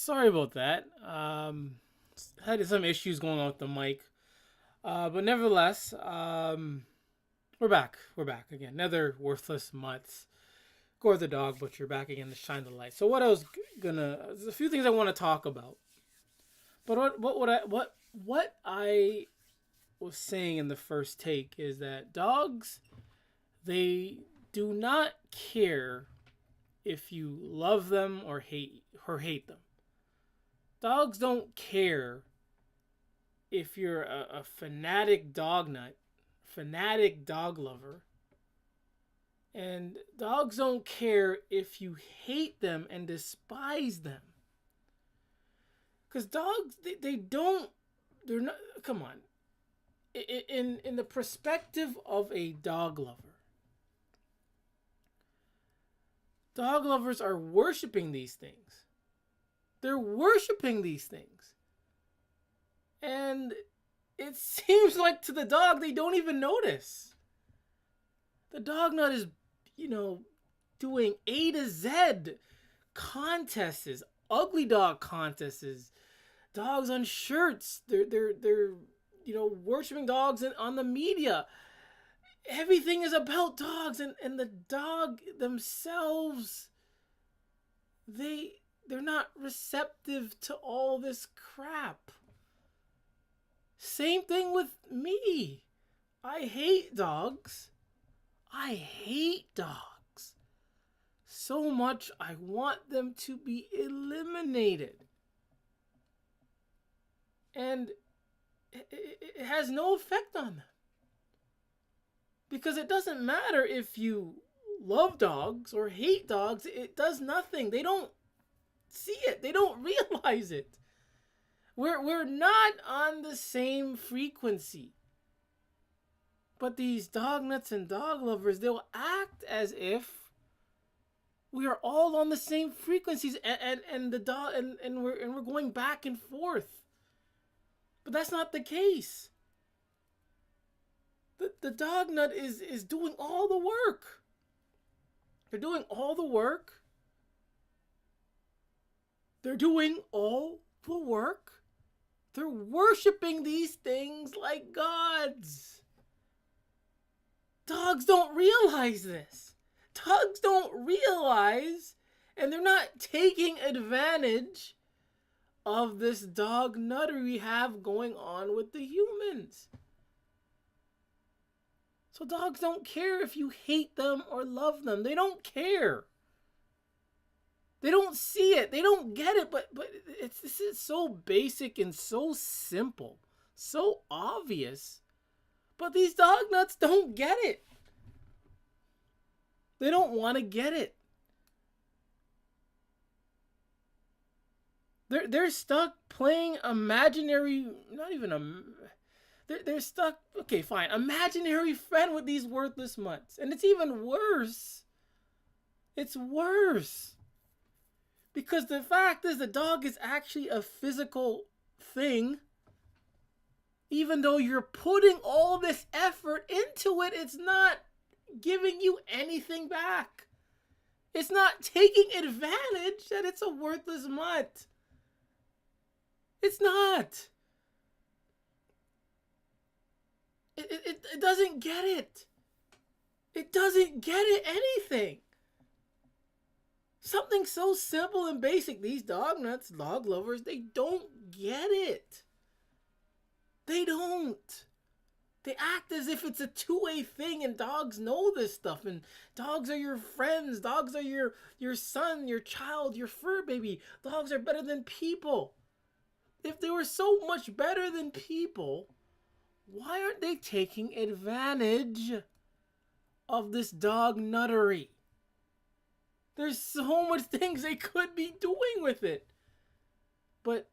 Sorry about that. Had some issues going on with the mic. But nevertheless, we're back. We're back again. Another worthless mutts. Gore the dog butcher back again to shine the light. So what I was gonna, there's a few things I want to talk about. But what I was saying in the first take is that dogs, they do not care if you love them or hate them. Dogs don't care if you're a fanatic dog nut, fanatic dog lover, and dogs don't care if you hate them and despise them. Because dogs, they don't, they're not, come on. In the perspective of a dog lover, dog lovers are worshiping these things. They're worshiping these things. And it seems like to the dog, they don't even notice. The dog nut is, doing A to Z contests, ugly dog contests, dogs on shirts. They're worshiping dogs on the media. Everything is about dogs, and the dog themselves, they're not receptive to all this crap. Same thing with me. I hate dogs. I hate dogs. So much I want them to be eliminated. And it has no effect on them. Because it doesn't matter if you love dogs or hate dogs, it does nothing. They don't see it. They don't realize it. We're not on the same frequency. But these dog nuts and dog lovers, they'll act as if we are all on the same frequencies and the dog and we're going back and forth. But that's not the case. The dog nut is doing all the work. They're doing all the work. They're doing all the work. They're worshiping these things like gods. Dogs don't realize this. Dogs don't realize, and they're not taking advantage of this dog nuttery we have going on with the humans. So dogs don't care if you hate them or love them. They don't care. They don't see it. They don't get it. But this is so basic and so simple, so obvious. But these dog nuts don't get it. They don't want to get it. They're stuck playing imaginary, not even they're stuck, okay, fine, imaginary friend with these worthless mutts. And it's even worse. It's worse. Because the fact is the dog is actually a physical thing. Even though you're putting all this effort into it, it's not giving you anything back. It's not taking advantage that it's a worthless mutt. It's not. It doesn't get it. It doesn't get it anything. Something so simple and basic. These dog nuts, dog lovers, they don't get it. They don't. They act as if it's a two-way thing, and dogs know this stuff. And dogs are your friends. Dogs are your son, your child, your fur baby. Dogs are better than people. If they were so much better than people, why aren't they taking advantage of this dog nuttery? There's so much things they could be doing with it. But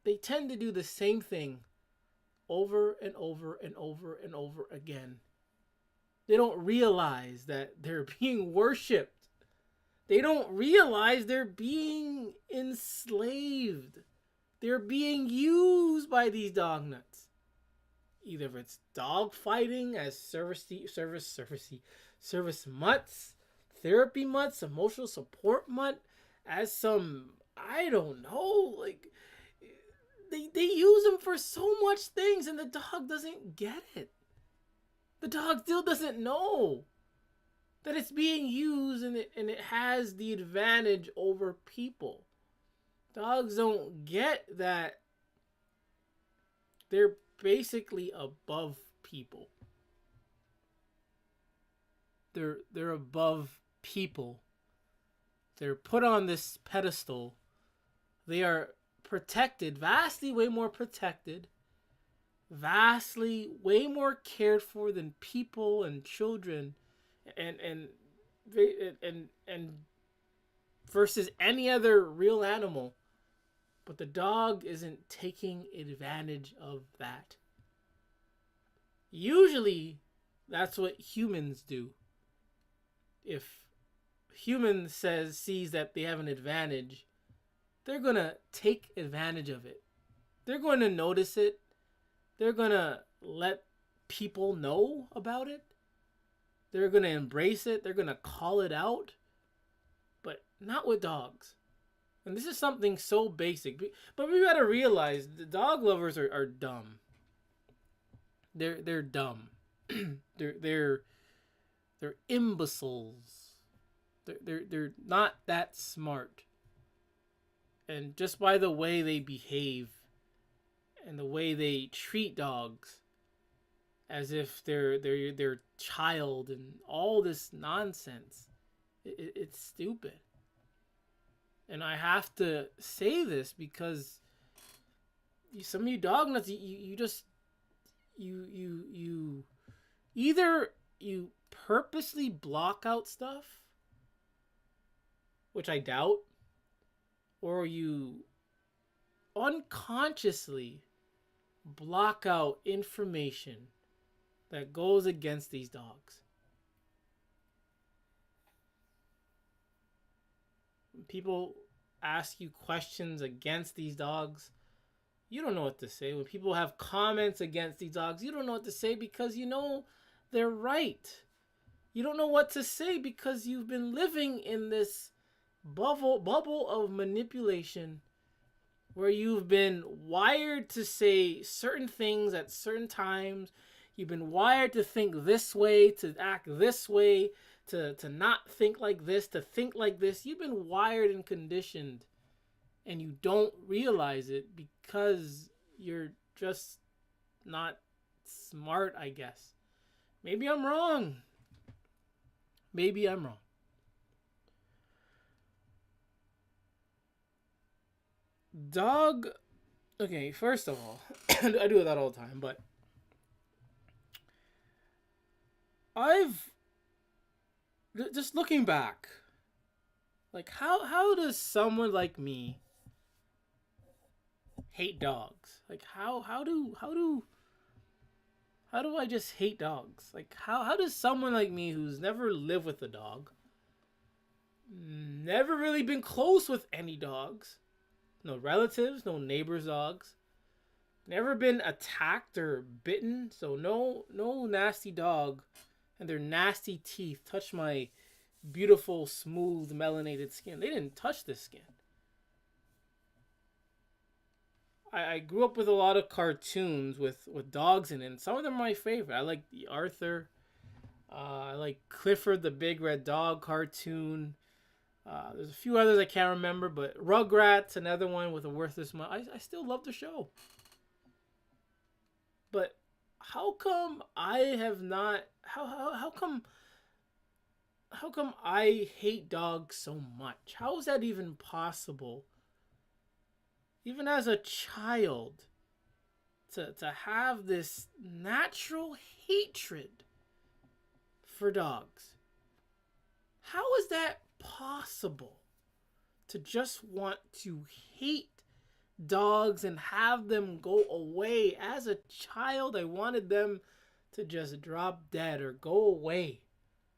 they tend to do the same thing over and over and over and over again. They don't realize that they're being worshipped. They don't realize they're being enslaved. They're being used by these dog nuts. Either if it's dog fighting as service mutts, therapy mutts, emotional support mutt, as some I don't know. Like, they use them for so much things, and the dog doesn't get it. The dog still doesn't know that it's being used, and it has the advantage over people. Dogs don't get that they're basically above people. They're above people. They're put on this pedestal. They are protected, vastly way more protected, vastly way more cared for than people and children, and and versus any other real animal. But the dog isn't taking advantage of that. Usually, that's what humans do. If human sees that they have an advantage, they're gonna take advantage of it. They're going to notice it. They're gonna let people know about it. They're gonna embrace it. They're gonna call it out. But not with dogs. And this is something so basic. But we gotta realize the dog lovers are dumb. They're dumb. they're imbeciles. They're not that smart. And just by the way they behave and the way they treat dogs as if they're their child and all this nonsense, it's stupid. And I have to say this because some of you dog nuts, you just you either you purposely block out stuff, which I doubt, or you unconsciously block out information that goes against these dogs. When people ask you questions against these dogs, you don't know what to say. When people have comments against these dogs, you don't know what to say because you know they're right. You don't know what to say because you've been living in this bubble of manipulation where you've been wired to say certain things at certain times. You've been wired to think this way, to act this way, to not think like this, to think like this. You've been wired and conditioned, and you don't realize it because you're just not smart, I guess. Maybe I'm wrong. Maybe I'm wrong. Dog. Okay, first of all, I do that all the time, but I've just looking back, like how does someone like me hate dogs? Like how do I just hate dogs? Like how does someone like me who's never lived with a dog, never really been close with any dogs, no relatives, no neighbors' dogs, never been attacked or bitten, so no nasty dog and their nasty teeth touch my beautiful, smooth, melanated skin. They didn't touch this skin. I grew up with a lot of cartoons with dogs in it, and some of them are my favorite. I like the Arthur. I like Clifford the Big Red Dog cartoon. There's a few others I can't remember, but Rugrats, another one with a worthless smile. I still love the show. But how come I have not... How come I hate dogs so much? How is that even possible? Even as a child, to have this natural hatred for dogs. How is that possible? To just want to hate dogs and have them go away. As a child, I wanted them to just drop dead or go away.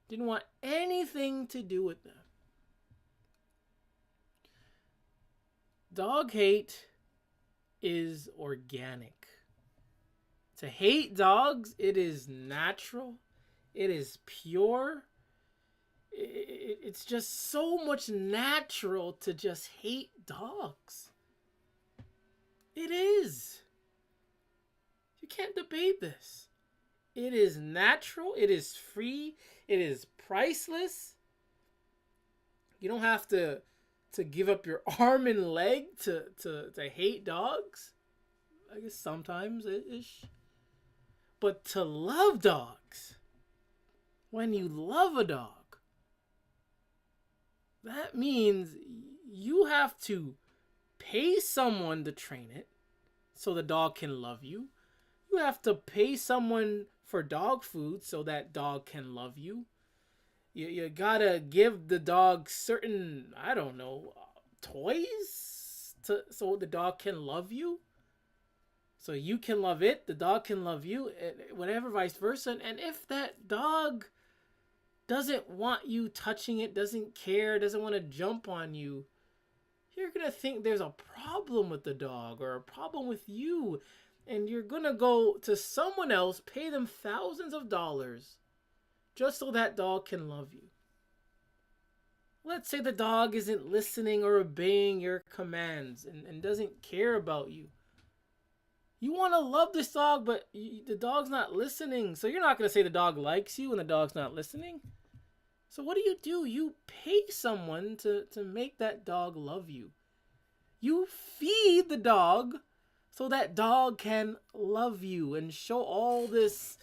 Didn't want anything to do with them. Dog hate is organic. To hate dogs, it is natural. It is pure. It's just so much natural to just hate dogs. It is. You can't debate this. It is natural. It is free. It is priceless. You don't have to give up your arm and leg to hate dogs. I guess sometimes ish. But to love dogs, when you love a dog, that means you have to pay someone to train it so the dog can love you. You have to pay someone for dog food so that dog can love you. You gotta give the dog certain, I don't know, toys so the dog can love you. So you can love it, the dog can love you, and whatever, vice versa. And if that dog doesn't want you touching it, doesn't care, doesn't want to jump on you, you're going to think there's a problem with the dog or a problem with you. And you're going to go to someone else, pay them thousands of dollars just so that dog can love you. Let's say the dog isn't listening or obeying your commands and doesn't care about you. You want to love this dog, but the dog's not listening. So you're not going to say the dog likes you when the dog's not listening. So what do? You pay someone to make that dog love you. You feed the dog so that dog can love you and show all this,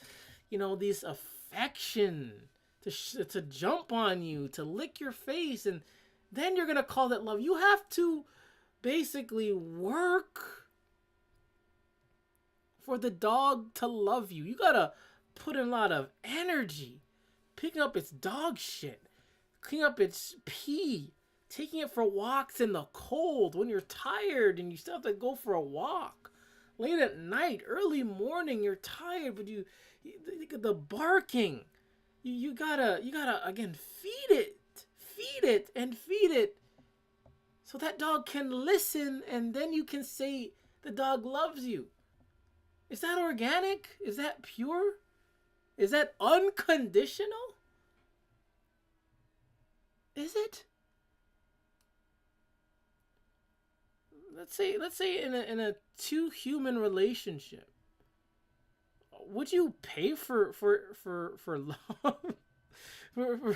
this affection to jump on you, to lick your face, and then you're going to call that love. You have to basically work for the dog to love you. You got to put in a lot of energy picking up its dog shit, cleaning up its pee, taking it for walks in the cold when you're tired and you still have to go for a walk. Late at night, early morning, you're tired, but the barking. You gotta again feed it so that dog can listen, and then you can say the dog loves you. Is that organic? Is that pure? Is that unconditional? Is it? Let's say in a two human relationship, would you pay for love?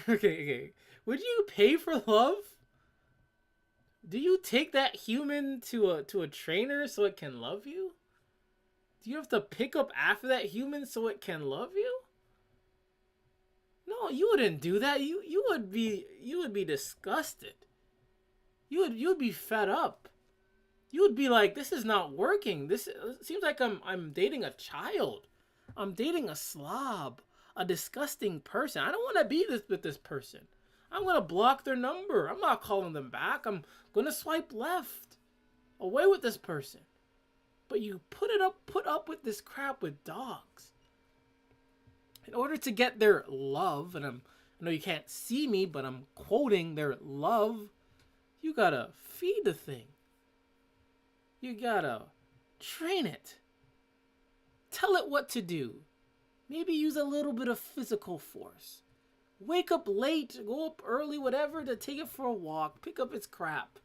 Okay. Would you pay for love? Do you take that human to a trainer so it can love you? Do you have to pick up after that human so it can love you? No, you wouldn't do that. You would be disgusted. You would be fed up. You would be like, this is not working. This seems like I'm dating a child. I'm dating a slob, a disgusting person. I don't want to be with this person. I'm going to block their number. I'm not calling them back. I'm going to swipe left. Away with this person. But you put up with this crap with dogs. In order to get their love, and I know you can't see me, but I'm quoting their love, you gotta feed the thing. You gotta train it. Tell it what to do. Maybe use a little bit of physical force. Wake up late, go up early, whatever, to take it for a walk, pick up its crap.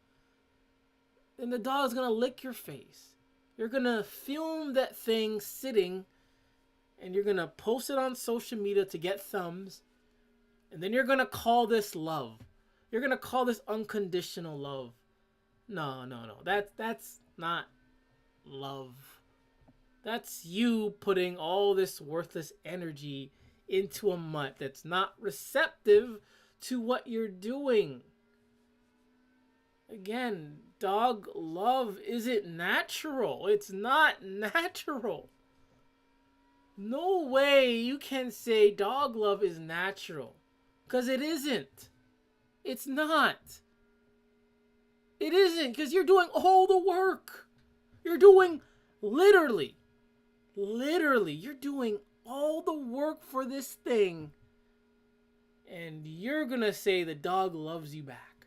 Then the dog's gonna lick your face. You're gonna film that thing sitting, and you're gonna post it on social media to get thumbs. And then you're gonna call this love. You're gonna call this unconditional love. No. That's not love. That's you putting all this worthless energy into a mutt that's not receptive to what you're doing. Again, dog love isn't natural. It's not natural. No way you can say dog love is natural. Because it isn't. It's not. It isn't, because you're doing all the work. You're doing literally, you're doing all the work for this thing. And you're going to say the dog loves you back.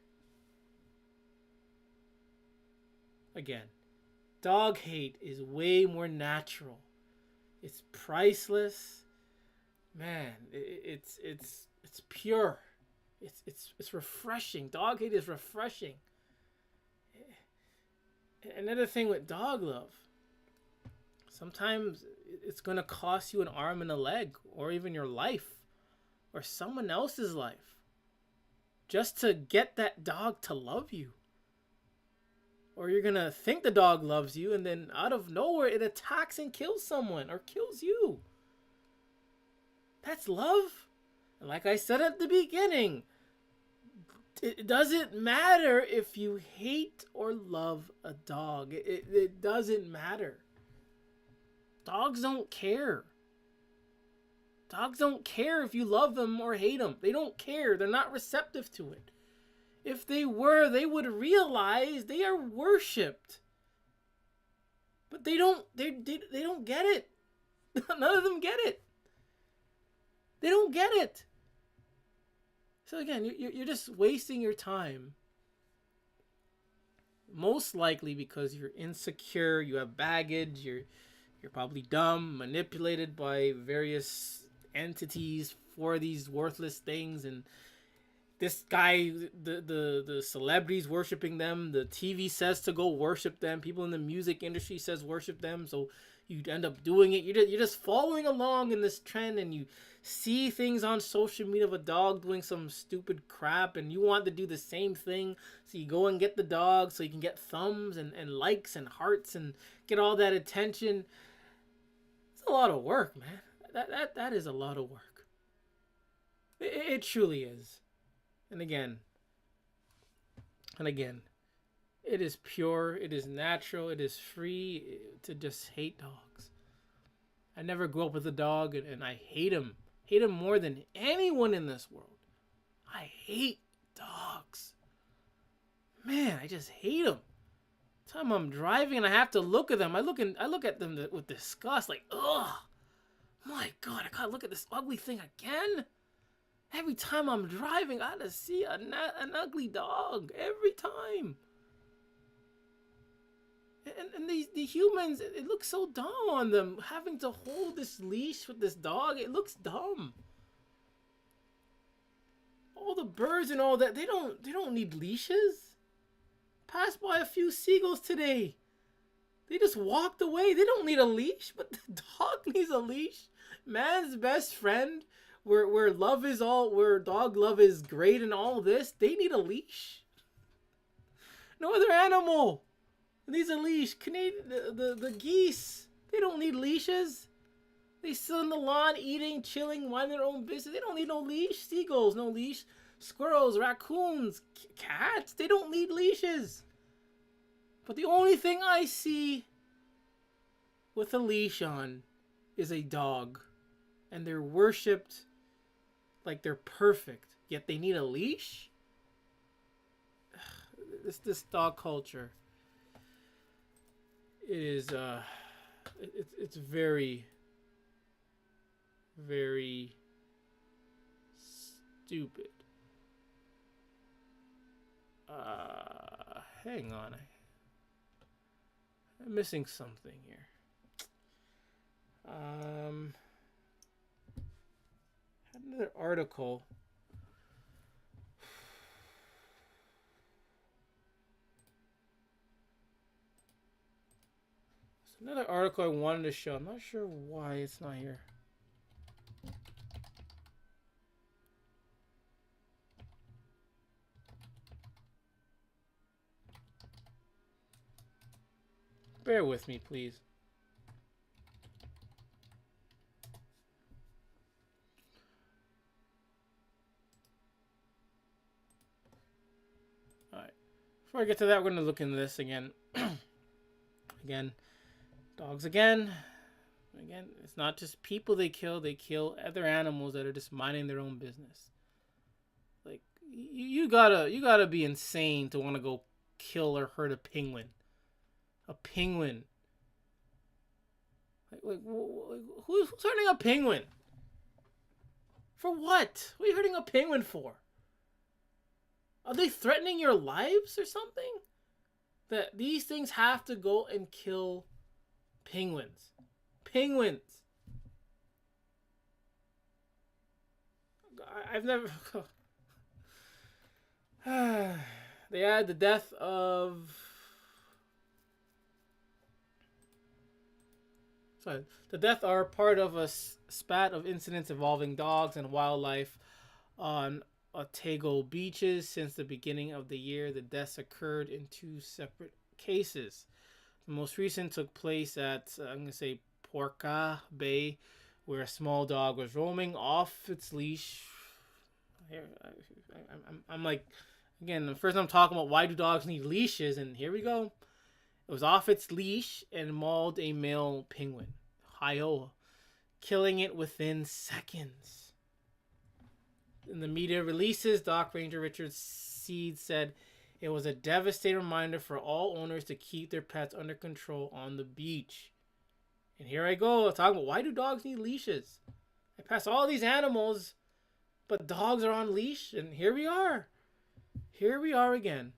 Again, dog hate is way more natural. It's priceless. Man, it's pure. It's refreshing. Dog hate is refreshing. Another thing with dog love, sometimes it's gonna cost you an arm and a leg, or even your life, or someone else's life, just to get that dog to love you. Or you're gonna think the dog loves you, and then out of nowhere it attacks and kills someone, or kills you. That's love. And like I said at the beginning, it doesn't matter if you hate or love a dog. It doesn't matter. Dogs don't care. Dogs don't care if you love them or hate them. They don't care. They're not receptive to it. If they were, they would realize they are worshipped. But they don't get it. None of them get it. They don't get it. So again, you're just wasting your time. Most likely because you're insecure, you have baggage, you're probably dumb, manipulated by various entities for these worthless things, and this guy, the celebrities worshiping them, the TV says to go worship them, people in the music industry says worship them, so you end up doing it. You're just following along in this trend, and you see things on social media of a dog doing some stupid crap, and you want to do the same thing, so you go and get the dog so you can get thumbs and likes and hearts and get all that attention. It's a lot of work, man. That is a lot of work. It truly is. And again, it is pure, it is natural, it is free to just hate dogs. I never grew up with a dog, and I hate him. Hate him more than anyone in this world. I hate dogs. Man, I just hate them. Time I'm driving and I have to look at them, I look at them with disgust, like, ugh. My God, I gotta look at this ugly thing again. Every time I'm driving, I gotta see an ugly dog. Every time. And the humans, it looks so dumb on them. Having to hold this leash with this dog, it looks dumb. All the birds and all that, they don't need leashes. Passed by a few seagulls today. They just walked away. They don't need a leash, but the dog needs a leash. Man's best friend. Where love is all, where dog love is great and all this, they need a leash. No other animal needs a leash. The geese, they don't need leashes. They sit on the lawn eating, chilling, minding their own business. They don't need no leash. Seagulls, no leash. Squirrels, raccoons, cats, they don't need leashes. But the only thing I see with a leash on is a dog. And they're worshipped like they're perfect, yet they need a leash. This dog culture, it is it's very, very stupid. Hang on, I'm missing something here. Another article. There's another article I wanted to show. I'm not sure why it's not here. Bear with me, please. Before I get to that, we're going to look into this again. Again, dogs again. Again, it's not just people they kill other animals that are just minding their own business. Like, you gotta be insane to want to go kill or hurt a penguin. A penguin. Like who's hurting a penguin? For what? What are you hurting a penguin for? Are they threatening your lives or something? That these things have to go and kill penguins. Penguins. I've never... They had the death of. Sorry, the death are part of a spat of incidents involving dogs and wildlife on Otago beaches since the beginning of the year. The deaths occurred in two separate cases. The most recent took place at, I'm going to say, Porca Bay, where a small dog was roaming off its leash. I'm like, again, first I'm talking about why do dogs need leashes, and here we go. It was off its leash and mauled a male penguin, Hioa, killing it within seconds. In the media releases, Dock Ranger Richard Seed said it was a devastating reminder for all owners to keep their pets under control on the beach. And here I go, talking about why do dogs need leashes? I pass all these animals, but dogs are on leash, and here we are. Here we are again.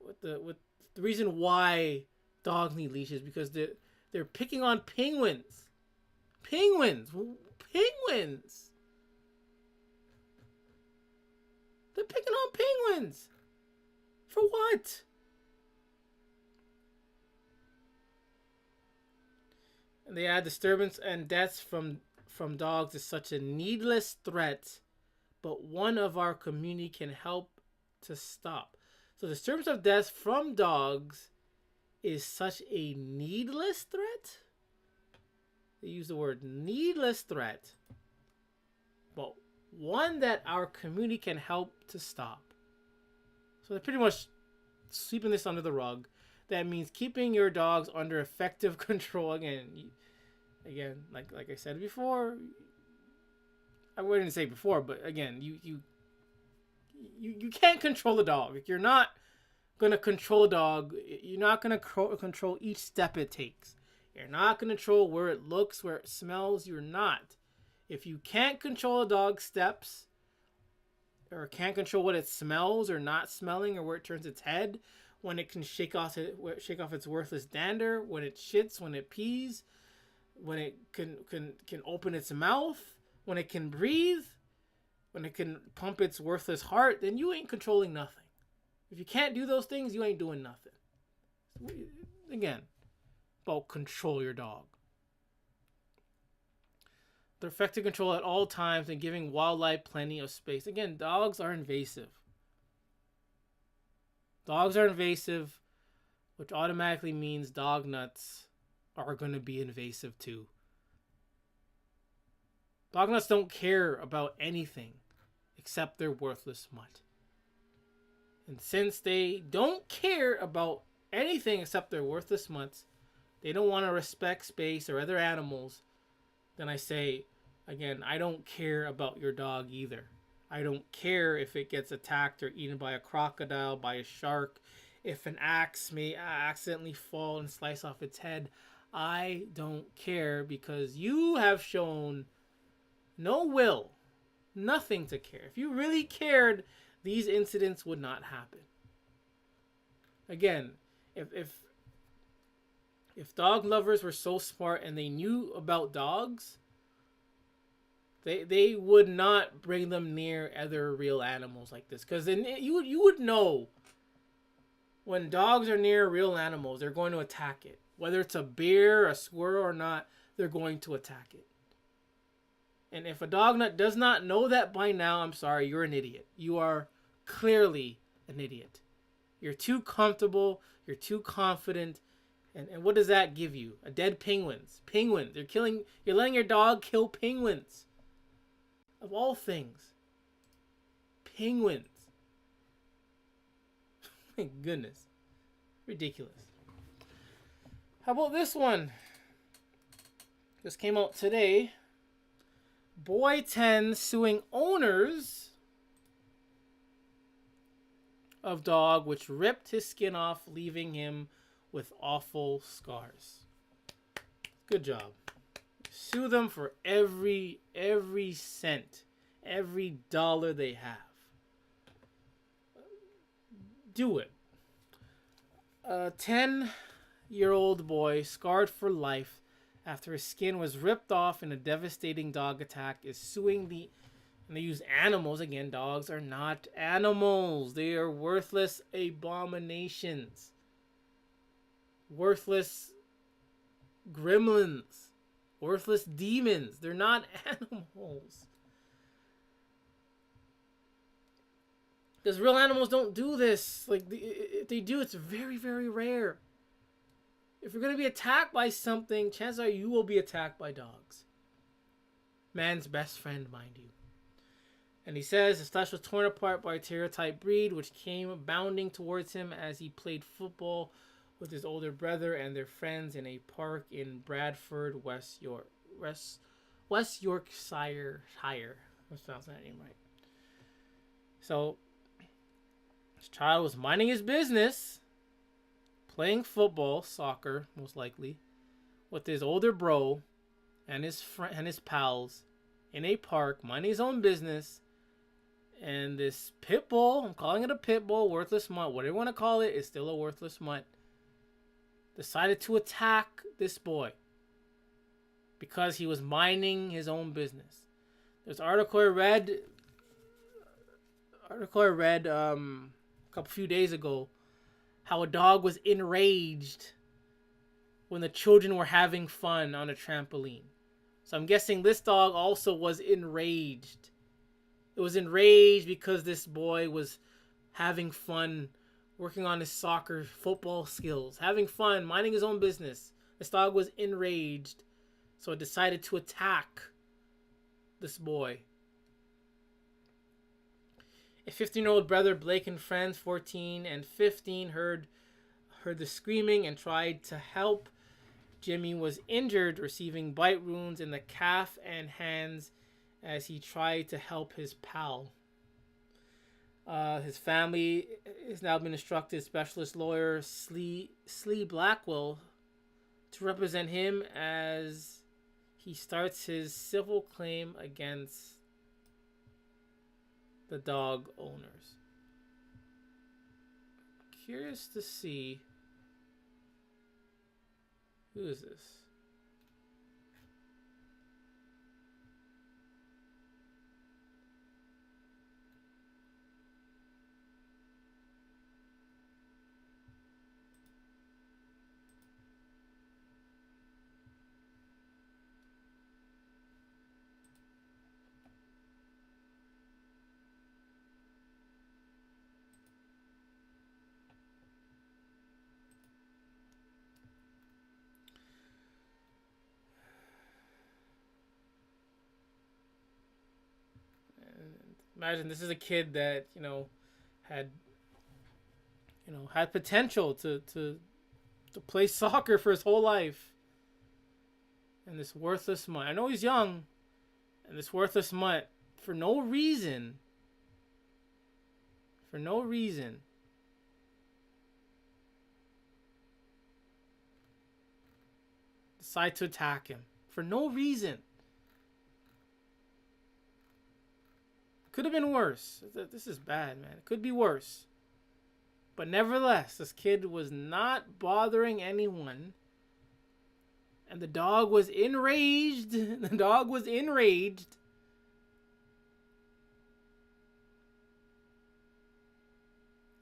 With the reason why dogs need leashes, because they're picking on penguins. Penguins. They're picking on penguins. For what? And they add disturbance and deaths from dogs is such a needless threat, but one of our community can help to stop. So disturbance of deaths from dogs is such a needless threat. They use the word needless threat, but one that our community can help to stop. So they're pretty much sweeping this under the rug. That means keeping your dogs under effective control. Again, like I said before, I wouldn't say before, but again, you can't control the dog. If you're not gonna control a dog, you're not gonna control each step it takes. You're not gonna control where it looks, where it smells. You're not. If you can't control a dog's steps, or can't control what it smells or not smelling, or where it turns its head, when it can shake off its worthless dander, when it shits, when it pees, when it can open its mouth, when it can breathe, when it can pump its worthless heart, then you ain't controlling nothing. If you can't do those things, you ain't doing nothing. Again, about control your dog. They're effective control at all times and giving wildlife plenty of space. Again, dogs are invasive. Dogs are invasive, which automatically means dog nuts are going to be invasive too. Dog nuts don't care about anything except their worthless mutt. And since they don't care about anything except their worthless mutts, they don't want to respect space or other animals, then I say, again, I don't care about your dog either. I don't care if it gets attacked or eaten by a crocodile, by a shark, if an axe may accidentally fall and slice off its head. I don't care, because you have shown no will, nothing to care. If you really cared, these incidents would not happen. Again, if dog lovers were so smart and they knew about dogs, they would not bring them near other real animals like this. Because then you would know when dogs are near real animals, they're going to attack it. Whether it's a bear, a squirrel or not, they're going to attack it. And if a dog nut does not know that by now, I'm sorry, you're an idiot. You are clearly an idiot. You're too comfortable. You're too confident. And what does that give you? A dead penguins. Penguins. You're letting your dog kill penguins. Of all things. Penguins. My goodness. Ridiculous. How about this one? This came out today. Boy 10 suing owners of dog which ripped his skin off, leaving him with awful scars. Good job. Sue them for every cent, every dollar they have. Do it. A 10-year-old boy scarred for life after his skin was ripped off in a devastating dog attack is suing the And they use animals. Again, dogs are not animals. They are worthless abominations. Worthless gremlins. Worthless demons. They're not animals. Because real animals don't do this. Like, if they do, it's very, very rare. If you're going to be attacked by something, chances are you will be attacked by dogs. Man's best friend, mind you. And he says his flesh was torn apart by a terrier-type breed, which came bounding towards him as he played football with his older brother and their friends in a park in Bradford, West Yorkshire. Let's pronounce that name right. So, this child was minding his business, playing football, soccer, most likely, with his older bro and his pals in a park, minding his own business. And this pit bull, I'm calling it a pit bull, worthless mutt, whatever you want to call it, it's still a worthless mutt, decided to attack this boy because he was minding his own business. There's an article I read a few days ago, how a dog was enraged when the children were having fun on a trampoline. So I'm guessing this dog also was enraged. It was enraged because this boy was having fun, working on his soccer, football skills, having fun, minding his own business. This dog was enraged, so it decided to attack this boy. A 15-year-old brother, Blake, and friends, 14 and 15, heard the screaming and tried to help. Jimmy was injured, receiving bite wounds in the calf and hands as he tried to help his pal. His family has now been instructed specialist lawyer Slee Blackwell to represent him as he starts his civil claim against the dog owners. Curious to see, who is this? Imagine this is a kid that, had potential to play soccer for his whole life. And this worthless mutt, I know he's young, and this worthless mutt, for no reason, decide to attack him. For no reason. Could have been worse. This is bad, man. It could be worse. But nevertheless, this kid was not bothering anyone. And the dog was enraged.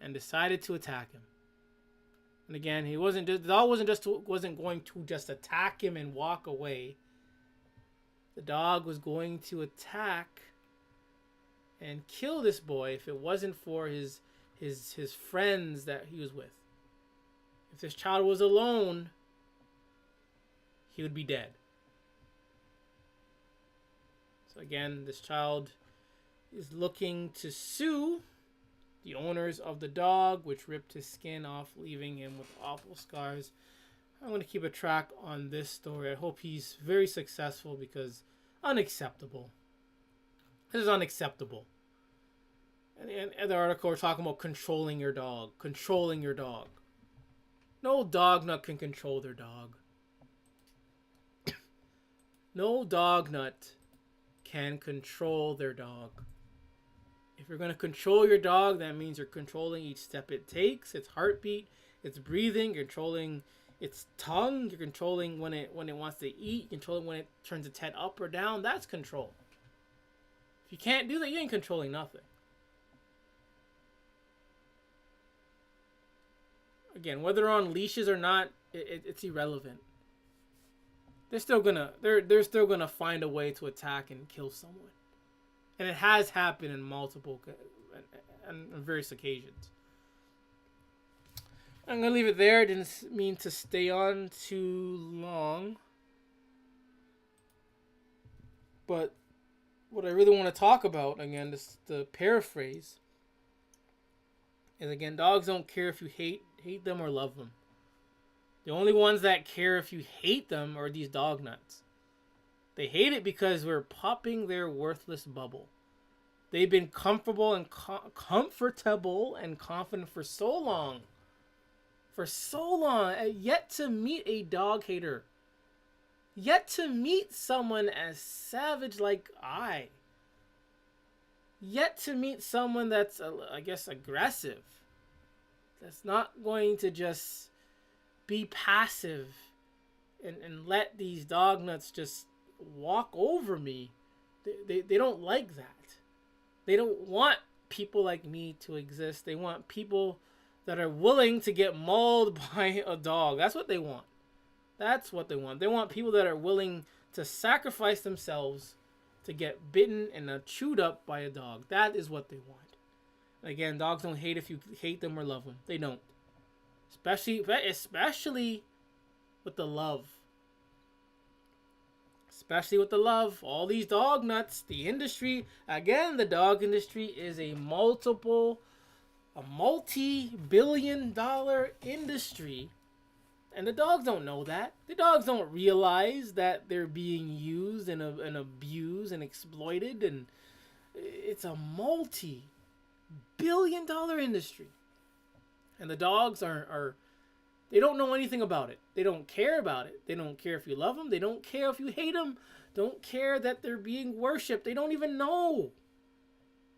And decided to attack him. And again, the dog wasn't going to just attack him and walk away. The dog was going to attack and kill this boy if it wasn't for his friends that he was with. If this child was alone, he would be dead. So again, this child is looking to sue the owners of the dog, which ripped his skin off, leaving him with awful scars. I'm going to keep a track on this story. I hope he's very successful, because unacceptable. This is unacceptable. And the article we're talking about controlling your dog. No dog nut can control their dog. No dog nut can control their dog. If you're going to control your dog, that means you're controlling each step it takes, its heartbeat, its breathing, you're controlling its tongue, you're controlling when it wants to eat, controlling when it turns its head up or down. That's control. If If you can't do that, you ain't controlling nothing. Again, whether on leashes or not, it's irrelevant. They're still gonna find a way to attack and kill someone, and it has happened in multiple and various occasions. I'm gonna leave it there. I didn't mean to stay on too long, but what I really want to talk about, again, this the paraphrase, is again, dogs don't care if you hate them or love them. The only ones that care if you hate them are these dog nuts. They hate it because we're popping their worthless bubble. They've been comfortable and confident for so long. For so long, yet to meet a dog hater. Yet to meet someone as savage like I. Yet to meet someone that's, I guess, aggressive. That's not going to just be passive and let these dog nuts just walk over me. They don't like that. They don't want people like me to exist. They want people that are willing to get mauled by a dog. That's what they want. That's what they want. They want people that are willing to sacrifice themselves to get bitten and chewed up by a dog. That is what they want. And again, dogs don't hate if you hate them or love them. They don't. Especially with the love. Especially with the love. All these dog nuts, the industry, again, the dog industry is a multi-billion-dollar industry. And the dogs don't know that. The dogs don't realize that they're being used and abused and exploited. And it's a multi-billion-dollar industry. And the dogs are they don't know anything about it. They don't care about it. They don't care if you love them. They don't care if you hate them. Don't care that they're being worshipped. They don't even know.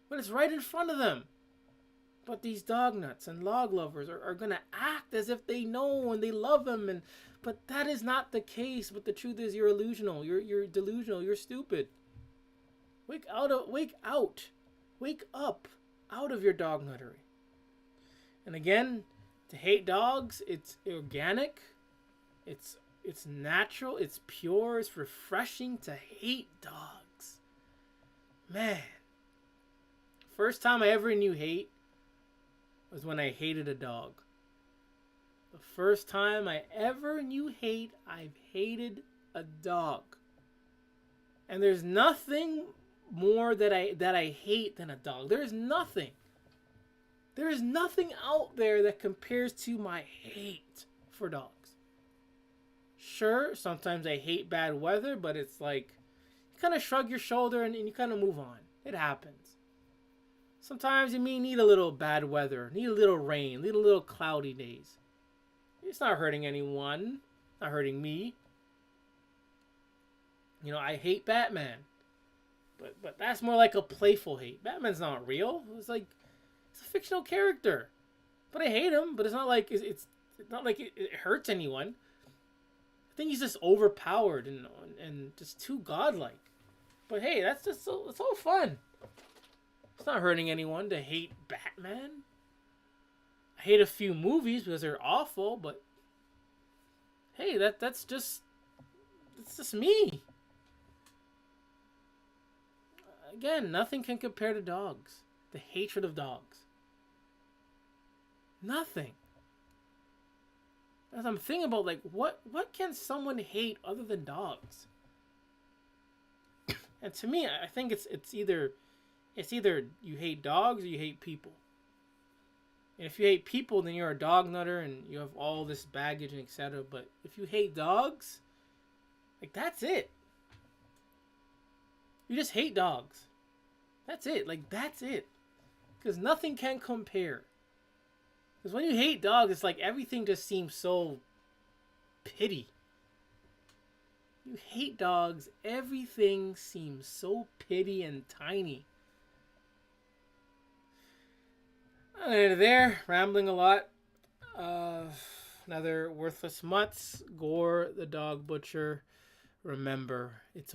But it's right in front of them. But these dog nuts and log lovers are going to act as if they know and they love them. But that is not the case. But the truth is you're illusional. You're delusional. You're stupid. Wake up out of your dog nuttery. And again, to hate dogs, it's organic, it's natural, it's pure, it's refreshing to hate dogs. Man, first time I ever knew hate was when I hated a dog. The first time I ever knew hate, I've hated a dog. And there's nothing more that I hate than a dog. There's nothing. There is nothing out there that compares to my hate for dogs. Sure, sometimes I hate bad weather, but it's like, you kind of shrug your shoulder and you kind of move on. It happens. Sometimes you may need a little bad weather, need a little rain, need a little cloudy days. It's not hurting anyone, not hurting me. You know, I hate Batman. But that's more like a playful hate. Batman's not real. It's like, it's a fictional character, but I hate him. But it's not like it's not like it hurts anyone. I think he's just overpowered and just too godlike. But hey, that's just it's all fun. It's not hurting anyone to hate Batman. I hate a few movies because they're awful, but hey, that's just me. Again, nothing can compare to dogs. The hatred of dogs. Nothing. As I'm thinking about, like, what can someone hate other than dogs? And to me, I think it's either you hate dogs or you hate people. And if you hate people, then you're a dog nutter and you have all this baggage and etc. But if you hate dogs, like, that's it. You just hate dogs. That's it. Like, that's it. Because nothing can compare. Because when you hate dogs, it's like everything just seems so pity. You hate dogs, everything seems so pity and tiny. And there, rambling a lot. Another worthless mutts. Gore the dog butcher. Remember, it's